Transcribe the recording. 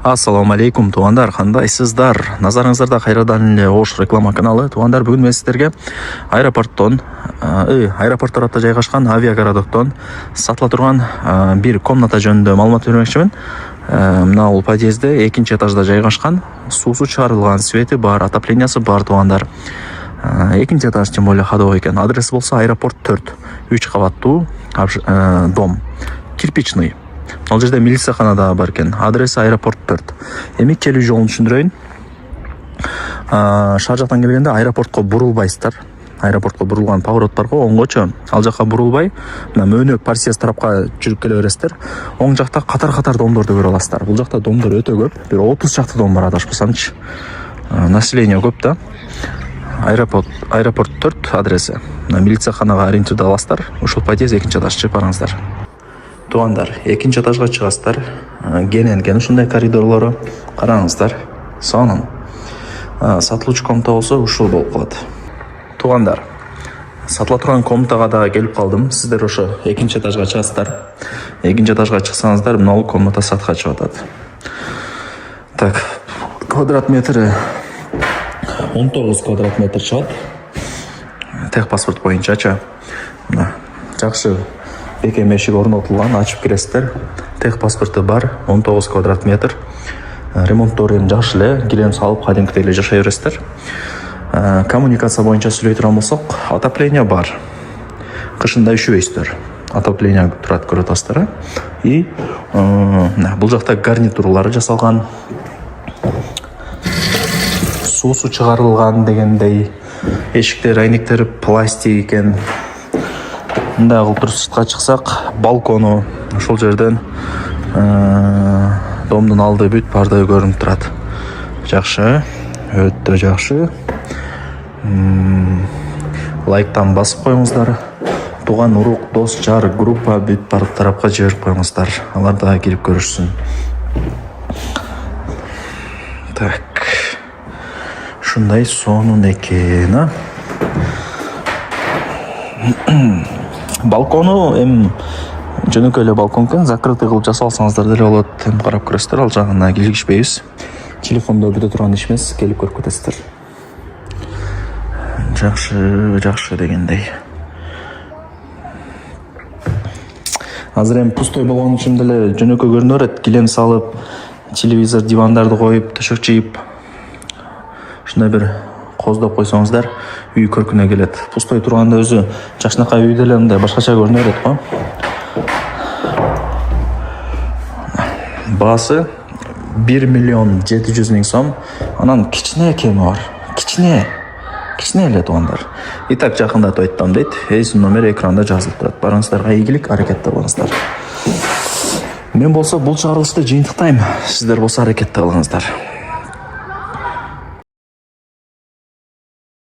Ассаламу алейкум туугандар, кандайсыздар? Назарыңыздарда кайрадан эле Ош реклама каналы. Туугандар, бүгүн мен сиздерге аэропорттор атта жайгашкан авиагородоктон сатыла турган бир комната жөнүндө маалымат бермекчимин. Мына бул подъездде экинчи этажда жайгашкан, суусу чыгарылган, свети бар, отоплениясы бар туугандар. Экинчи этаж тем более ходовой экен. Адреси болсо аэропорт 4, 3 кабаттуу дом, кирпичный. Ал жерде милиция да бар экен. Адреси аэропорт 4. Эми келүү жолун түшүндүрөйүн. Шаар жактан келгенде аэропортко бурулбайсыздар. Аэропортко бурулган поворот бар го, оңгочу. Ал жакка бурулбай, мына мөөнөк Парсиес тарапка жүрүп келе бересиздер. Оң жакта катар домдорду көрө аласыздар. Бул жакта домдор өтө көп. Бир 30 чакты дом бар адашпасамчы. Население көп да. Аэропорт 4 адреси. Милициянага ориентирди аласыздар. Ушул подъезд экинчи этаж, чыгып барыңыздар. Туугандар, экинчи этажга чыгасыздар. Кенен ушундай коридорлору караңыздар. Сонун. Сатылуучу комната болсо ушул болуп калат. Туугандар, сатыла турган комнатага да келип калдым. Сиздер ошо экинчи этажга чыгасыздар. Экинчи этажга чыксаңыздар, мына бул комната сатка чыгып атат. Так, квадрат метри 19 квадрат метр чыгат. Тех паспорт боюнчачы. Мына жакшы бекем эшик орнотулган, ачып киресиздер. Тех паспорту бар, 19 квадрат метр. Ремонттору эми жакшы эле, килем салып кадимкидей эле жашай бересиздер. Коммуникация боюнча сүйлөй турган болсок, отопление бар. Кышында üşүбөйсүздөр. Отопление турат, көрүп атасыздар. И бул жакта гарнитурлары жасалган. Суусу чыгарылган дегендей. Эшиктер, айнектери пластик экен. Мындай кылып туруп сыртка чыксак, балкону ошол жерден домдун алды бүт баардыгы көрүнүп турат. Жакшы, өтө жакшы. Лайктан басып коюңуздар. Туган урук, дос, жар, группа бүт баардык тарапка жиберип коюңуздар. Алар да кирип көрүшсүн. Так. Ушундай сонун экен, Балкону эми жөнөкөй эле балкон экен, закрытый кылып жасалсаңыздар деле болот. Эми карап көрөсүздөр, ал жагына килишпейбиз. Телефондо бүтө турган иш эмес, келип көрүп кетесиздер. Жакшы дегендей. Азыр эми пустой болгон үчүн деле жөнөкөй көрүнө берет. Килем салып, телевизор, дивандарды коюп, төшөк чийип, ушундай бир коздоп койсоңуздар, үй көркүнө келет. Пустой турганда өзү жакшынакай үй деле мындай башкача көрүнө берет го. Баасы 1,7 миллион сом. Анан кичине кеми бар. Кичине эле туугандар. Итак, жакындатып айттым дейт. Эсим номер экранда жазылып турат. Барыңыздарга ийгилик, аракетте болуңуздар. Мен болсо бул чыгарылышты жыйынтыктайм. Сиздер болсо аракетте кылыңыздар.